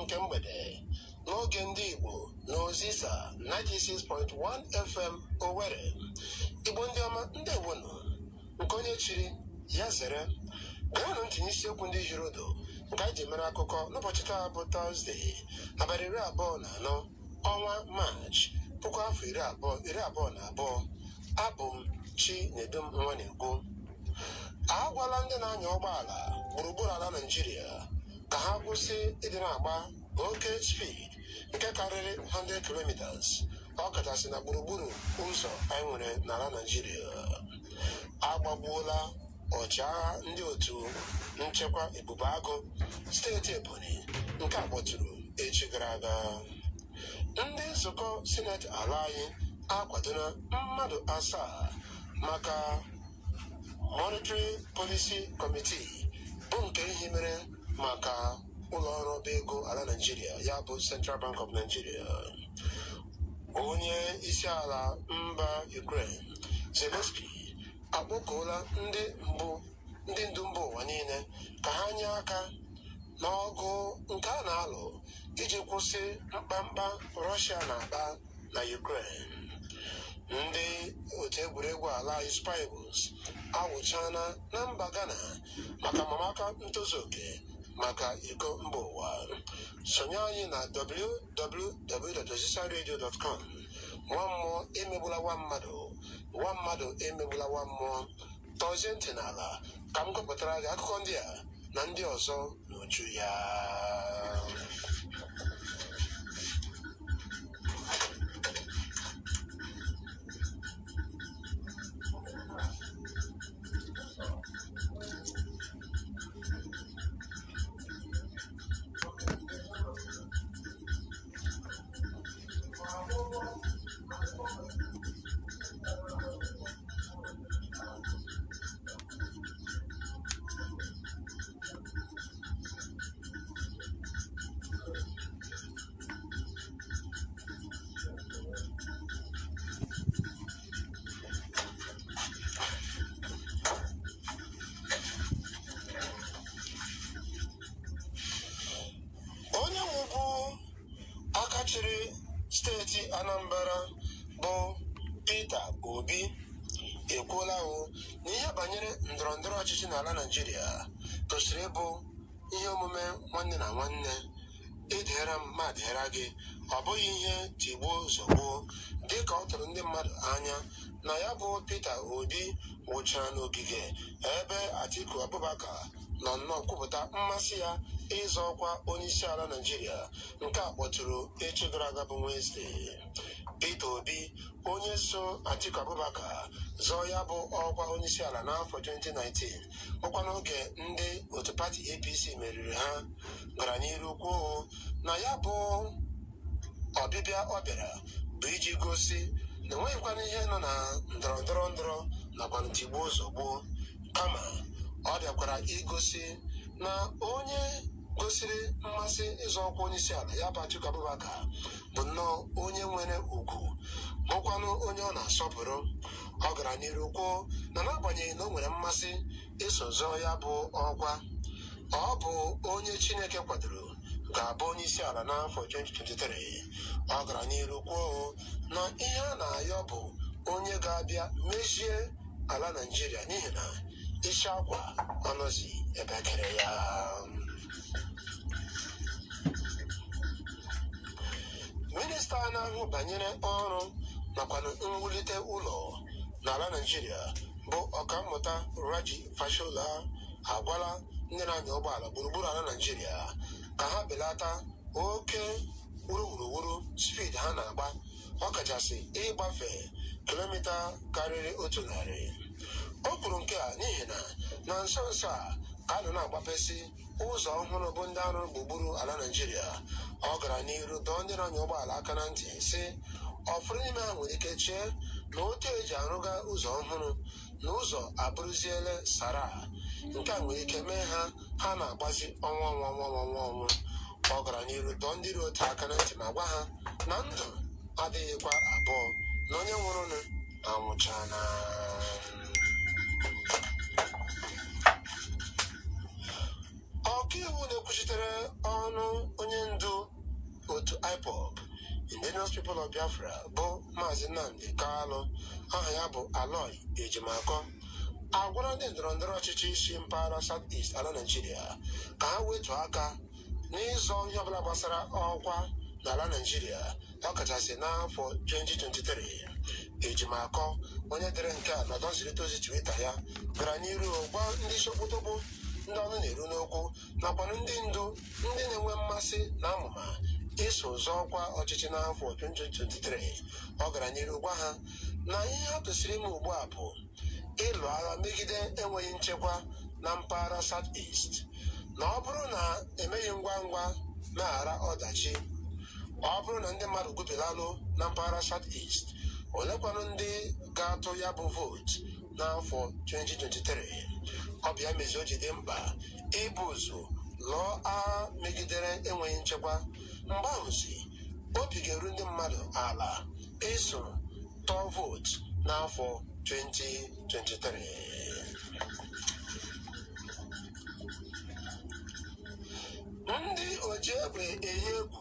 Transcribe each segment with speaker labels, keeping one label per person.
Speaker 1: nke mgbede n'oge ndị Igbo n'Oziza 96.1 FM Owerri. Igbo ndị ọma, ndewonu. Nke onye chiri ya zere. Geenụ ntị n'isiokwu ndị hiri odo nke anyị ji mere akụkọ n'ụbọchị taa bụ Tọzdee, abalị 24 ọnwa Maachị 2022. Abụ m Chinedum Nwanegwu. Agwala ndị na-anya ụgbọala gburugburu ala Naịjirịa ka ha kwụsị ịdị na-agba oke speed nke karịrị 100 kilometers, ọ kachasị na gburugburu ụzọ anyị nwere n'ala Naịjirịa. Agbagbuola ọchịagha ndị otu nchekwa Ebube Agụ steeti Ebonyi nke a kpọtụrụ echi gara aga. Ndị nzukọ sineti ala anyị akwadola mmadụ 7 maka Monetary Policy Committee bụ nke ihe mere maka ụlọ ọrụ ọba ego ala Naịjirịa, ya bụ Central Bank of Nigeria. Onye isi ala mba Ukraine Zelensky akpọkuola ndị ndu mba ụwa niile ka ha nye aka n'ọgụ nke a na-alụ iji kwụsị mkpamkpa Russia na-akpa na Ukraine. Ndị otu egwuregwu ala Super Eagles awụchana na mba Ghana maka mamaka ntozu oke maka iko mba ụwa. Sonye anyị na www.osisaradio.com. Nwa mmụọ emegbula nwa mmadụ emegbula nwa mmụọ. Tọzie ntị n'ala ka m gụpụtara gị akụkọ ndị a na ndị ọzọ n'uju ya. Chịrị steeti Anambra bụ Peter Obi ekwuola na ihe banyere ndọrọndọrọ ọchịchị n'ala Naịjirịa tosiri ịbụ ihe omume nwanne na nwanne. Edera m ma dịghara gị, ọ bụghị ihe tigbuo zọgbuo, dịka ọ tụrụ ndị mmadụ anya na ya bụ Peter Obi wụchara n'ogige ebe Atiku Abubakar nọ nnọọ kwupụta mmasị ya ịzọ ọkwa onyeisi ala Naịjirịa nke a kpọtụrụ echi gara aga bụ Wenezdee. Peter Obi, onye so Atiku Abubakar zọọ ya bụ ọkwa onyeisi ala n'afọ 2019, bụkwa n'oge ndị otu pati APC meriri ha, gara n'iru kwuo na ya bụ ọbịbịa ọ bịara bụ iji gosi na enweghịkwana ihe nọ na ndọrọndọrọ nakwa tigbuo zọgbuo, kama ọ bịakwara igosi na onye gosiri mmasị ịzọ ọkwa onyeisi ala, ya bụ Atiku Abubakar, bụ nnọọ onye nwere ugwu, bụkwanụ onye ọ na-asọpụrụ. Ọ gara n'iru kwuo na n'agbanyeghị na o nwere mmasị iso zọọ ya bụ ọkwa, ọ bụ onye Chineke kwadoro ga-abụ onyeisi ala n'afọ 2023. Ọ gara n'iru kwuo na ihe a na-ayọ bụ onye ga-abịa mechie ala Naịjirịa n'ihi na isi akwa anọzi ebe kere ya. Minista na-ahụ banyere ọrụ nakwa mwulite ụlọ n'ala Naịjirịa bụ ọkammụta Raji Fashola agwala ndị na-anya ụgbọala gburugburu ala Naịjirịa ka ha belata oke wuruwuruwuru speed ha na-agba, ọkachasị ịgbafe kilomita karịrị 100. O kwuru nke a n'ihi na nso nso a ka a nọ na-agbapesị ụzọ ọhụrụ bụ ndị arụ gburugburu ala Naịjirịa. Ọ gara n'iru dọọ ndị na-anya ụgbọala aka na ntị sị ọfụrụ n'ime ha nwere ike chee na otu eji arụga ụzọ ọhụrụ na ụzọ abụrụziele sara, nke a nwere ike mee ha na-agbazi ọnwa. Ọ gara n'iru dọọ ndị iro otu aka na ntị ma gwa ha na ndụ adịghịkwa abụọ, na onye nwụrụnụ anwụchana. Ọkaiwu na-ekwuchitere ọnụ onye ndu otu IPOB Indigenous People of Biafra bụ Maazị Nnamdi Kalu, aha ya bụ Aloy Ejimakor, agwara ndị ndọrọndọrọ ọchịchị isi mpaghara South East ala Nigeria ka ha wetuo aka n'ịzọ ihe ọbụla gbasara ọkwa n'ala Nigeria, ọkachasị n'afọ 2023. Ejimakor, onye dere nke a n'ọdọ nzirịta ozi Twitter ya, gara n'iru gwa ndị Sokoto bụ ndị ọnụ na-eru n'okwu nakwa ndị ndu ndị na-enwe mmasị na amụma iso ụzọ ọkwa ọchịchị n'afọ 2023. Ọ gara n'iru gwa ha na ihe ha kwesịrị ime ugbu a bụ ịlụ agha megide enweghị nchekwa na mpaghara South East, na ọ bụrụ na emeghị ngwa ngwa meghara ọdachi, ọ bụrụ na ndị mmadụ gwupilalụ na mpaghara South East, olekwanụ ndị ga-atụ ya bụ vootu n'afọ 2023. Ọ bụ ya mezi o ji dị mkpa ibu ụzọ lụọ agha megidere enweghị nchekwa. Mgbe ahụzi obi ga-eru ndị mmadụ ala iso tụọ vootu n'afọ 2023. Ndị oji egbe eyi egwu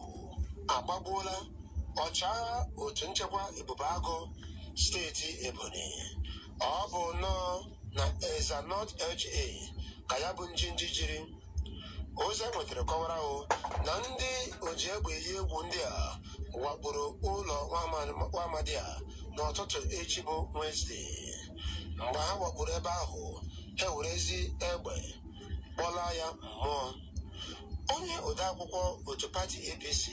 Speaker 1: agbagbuola ọchịagha otu nchekwa Ebube-Agụ steeti Ebonyi. Ọ bụ nnọọ na Eza North LGA ka ya bụ njinji jiri. Ozi enwetara kọwara na ndị oji egbe eyi egwu ndị a wakporo ụlọ nwa amadi a n'ụtụtụ echi bụ Wenezdee. Mgbe ha wakporo ebe ahụ, ha werezi egbe kpọlaa ya mmụọ. Onye odeakwụkwọ otu pati APC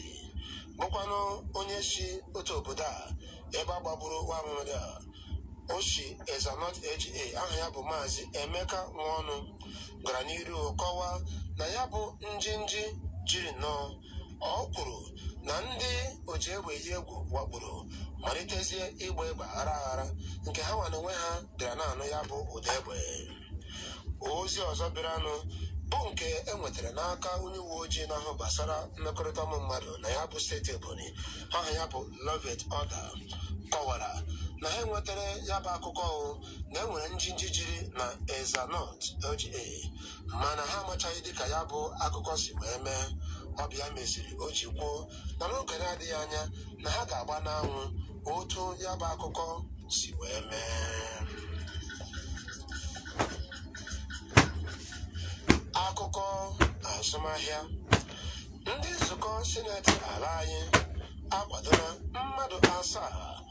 Speaker 1: bụkwanụ onye si otu obodo a ebe a gbagburu nwa amadi a, o si Eza North LGA, aha ya bụ Maazị Emeka Nwaọnụ, gara n'iru kọwaa na ya bụ njinji jiri nnọọ. Ọ kwuru na ndị oji egbe eyi egwu wakporo malitezie ịgba egbe aghara aghara nke ha nwa n'onwe ha bịara na-anụ ya bụ ụda egbe. Ozi ọzọ bịaranụ bụ nke enwetara n'aka onye uwe ojii n'ahụ gbasara mmekọrịta ụmụ mmadụ na ya bụ steeti Ebonyi, aha ya bụ Lovet Order, kọwara na ha enwetara ya bụ akụkọ na enwere njinji jiri na Eza North LGA, mana ha amachaghị dịka ya bụ akụkọ si wee mee. Ọbịa meziri o ji kwuo na n'oge na-adịghị anya na ha ga-agba n'anwụ otu ya bụ akụkọ si wee mee. Akụkọ azụmahịa. Ndị nzukọ sineti ala anyị akwadola mmadụ 7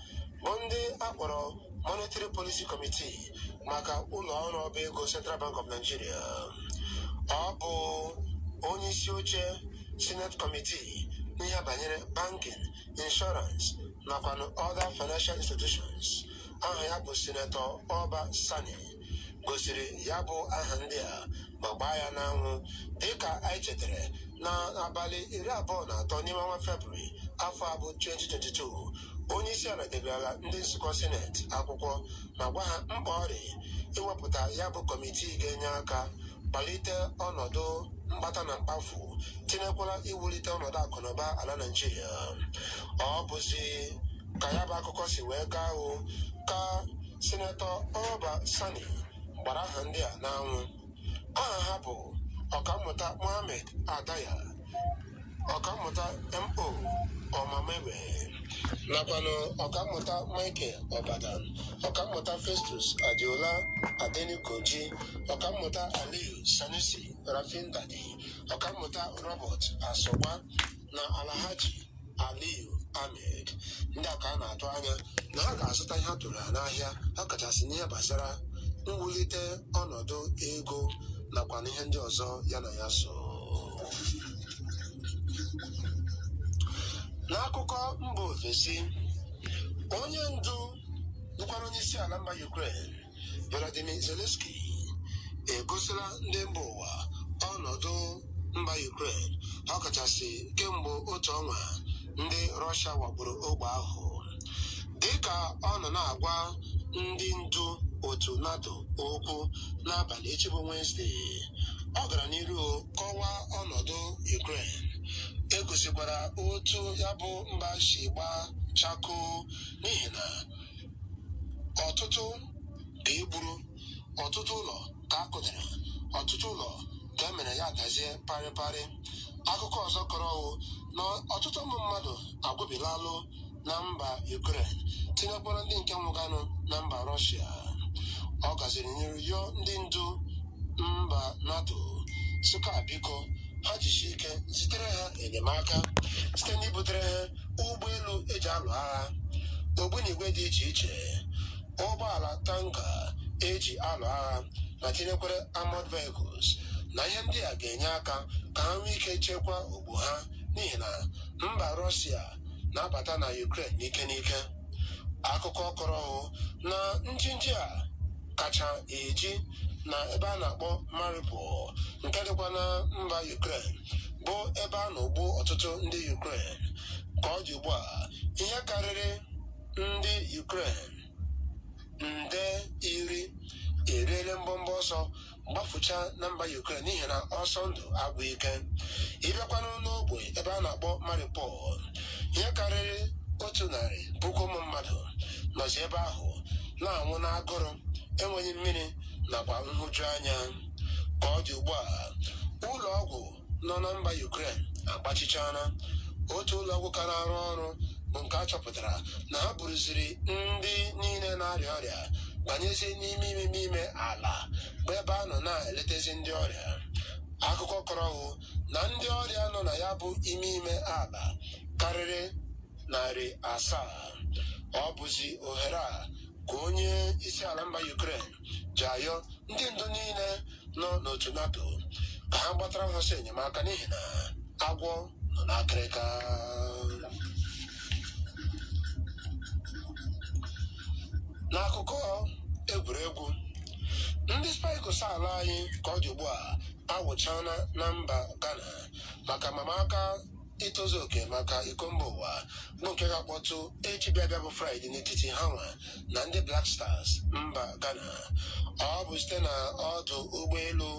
Speaker 1: bụ ndị akpọrọ Monetary Policy Committee maka ụlọ ọrụ ọba ego Central Bank of Nigeria. Ọ bụ onye isi oche Senate Committee n'ihe banyere banking, insurance nakwa other financial institutions, aha ya bụ Senator Oba Sani, gosiri ya bụ aha ndị a ma gbaa ya n'anwụ dịka anyị chetara na abalị 23 n'ime ọnwa February afọ a bụ 2022. Onye isi ala degarala ndị nzukọ sineti akwụkwọ ma gwa ha mkpa ọ dị iwepụta ya bụ kọmitii ga-enye aka kwalite ọnọdụ mkpata na mkpafu, tinyekwala iwulite ọnọdụ akụnụba ala Nigeria. Ọ bụzi ka ya bụ akụkọ si wee gaa ka Senetọ Oba Sani gbara aha ndị a n'anwụ. Aha ha bụ Ọkammụta Mohammed Adaya, Ọkammụta M.O. Omamebe, nakwanụ Ọkammụta Michael Obadan, Ọkammụta Festus Adiola Adenikoji, Ọkammụta Aliyu Sanusi Rafindadi, Ọkammụta Robert Asogba na Alhaji Aliyu Ahmed. Ndị a ka a na-atụ anya na ha ga-azụta ihe ha tụrụ ha n'ahịa, ọkachasị n'ihe gbasara mwulite ọnọdụ ego nakwa n'ihe ndị ọzọ ya na ya so. N'akụkọ mba ofesi, onye ndu bụkwara onye isi ala mba Ukraine Volodymyr Zelensky egosila ndị mba ụwa ọnọdụ mba Ukraine, ọkachasị kemgbe otu ọnwa ndị Russia wakporo ogbe ahụ. Dịka ọ nọ na-agwa ndị ndu otu NATO okwu n'abalị echi bụ Wenezdee, ọ gara n'iru kọwaa ọnọdụ Ukraine. Egosikwara otu ya bụ mba si gbaa chakoo n'ihi na ọtụtụ ka egburu, ọtụtụ ụlọ ka akụdara, ọtụtụ ụlọ ka emere ya dazie parịparị. akụkọ ọzọ kọrọ na ọtụtụ ụmụ mmadụ agwụbilalụ na mba Ukraine tinyekwara ndị nke nwụganụ na mba Rọshia. Ọ gaziri n'iru yọọ ndị ndu mba NATO sịka biko ha jisie ike zitere ha enyemaka site n'ibutere ha ụgbọelu eji alụ agha, ogbunigwe dị iche iche, ụgbọala tanka eji alụ agha na tinyekwara armored vehicles na ihe ndị a ga-enye aka ka ha nwee ike chekwa ogbu ha n'ihi na mba Rọshia na-abata na Ukraine n'ike n'ike. Akụkọ kọrọ na njinji a kacha eji na ebe a na-akpọ Mariupol nke dịkwa na mba Ukraine bụ ebe a na-egbu ọtụtụ ndị Ukraine. Ka ọ dị ugbu a, ihe karịrị ndị Ukraine nde 10 eriele mbọmbọ ọsọ gbafucha na mba Ukraine n'ihi na ọsọ ndụ agwụ ike. Ịbịakwanụ n'ogbe ebe a na-akpọ Mariupol, ihe karịrị 100,000 ụmụ mmadụ nọzi ebe ahụ na-anwụ n'agụrụ, enweghị mmiri nakwa nhụju anya. Ka ọ dị ugbu a, ụlọ ọgwụ nọ na mba Ukraine agbachichana. Otu ụlọ ọgwụ ka na-arụ ọrụ bụ nke a chọpụtara na ha buruziri ndị niile na-arịa ọrịa banyezie n'ime ala bụ ebe a nọ na-eletezi ndị ọrịa. Akụkọ kọrọ na ndị ọrịa nọ na ya bụ ime ala karịrị 700. Ọ bụzi ohere a ka onye isi ala mba Ukraine ji ayọ ndị ndu niile nọ n'otu NATO ka ha gbatara ha ọsọ enyemaka n'ihi na agwọ nọ n'akịrịka. N'akụkọ egwuregwu, ndị Spikers ala anyị ka ọ dị ugbu a awụchana na mba Ghana maka amamaka itozu oke maka iko mba ụwa bụ nke ga-akpọtụ echi bịa bụ Fraịde n'etiti ha nwa na ndị Black Stars mba Ghana. Ọ bụ site na ọdụ ụgbọelu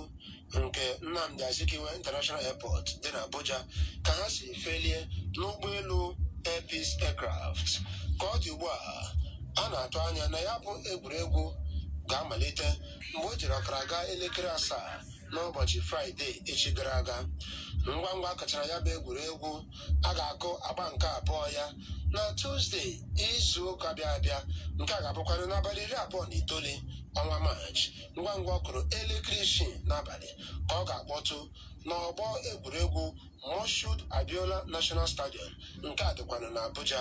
Speaker 1: nke Nnamdi Azikiwe International Airport dị na Abuja ka ha si felie n'ụgbọelu Air Peace Aircraft. Ka ọ dị ugbu a na-atụ anya na ya bụ egwuregwu ga-amalite mgbe o jiri ọkara gaa elekere 7 n'ụbọchị Fraịde echi gara aga. Ngwa ngwa akachara ya bụ egwuregwu a ga-akụ agba nke abụọ ya na Tuzdee izu ụka abịa nke a ga-abụkwanụ n'abalị 29 ọnwa Maachị. Ngwa ngwa ọ kụrụ elekere 6 n'abalị ka ọ ga-akpọtụ n'ọgbọ egwuregwu Moshood Abiola National Stadium nke a dịkwanụ na Abuja.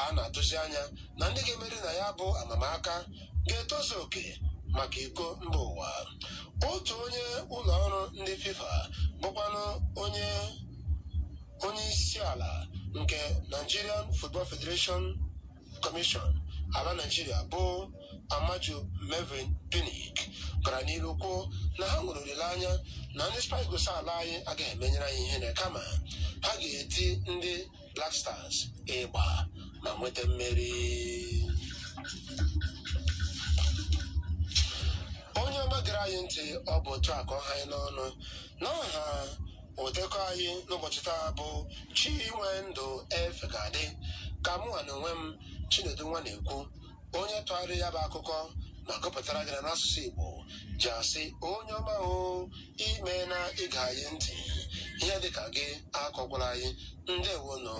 Speaker 1: A na-atụzi anya na ndị ga-emeri na ya bụ amamaka ga-etozu oke maka iko mba ụwa. Otu onye ụlọ ọrụ ndị FIFA bụkwanụ onye isi ala nke Nigerian Football Federation Commission ala Nigeria bụ Amaju Melvin Pinnick gara n'ihu kwuo na ha nwere olileanya na ndị Spikers ala anyị agaghị emenyere anyị ihe na kama ha ga-eti ndị Black Stars ịgba ma nweta mmeri. Onye ọma gere anyị ntị, ọ bụ otu akọ ha anyị n'ọnụ n'aha odekọ anyị n'ụbọchị taa bụ Chinwendu Efegadi ka mụnwa na onwe m Chinedu nwa na-ekwu onye tụgharịrị ya bụ akụkọ ma gụpụtara gị n'asụsụ Igbo ji asị onye ọma ime na ịga anyị ntị ihe dịka gị akọkwara anyị. Ndewo nọ.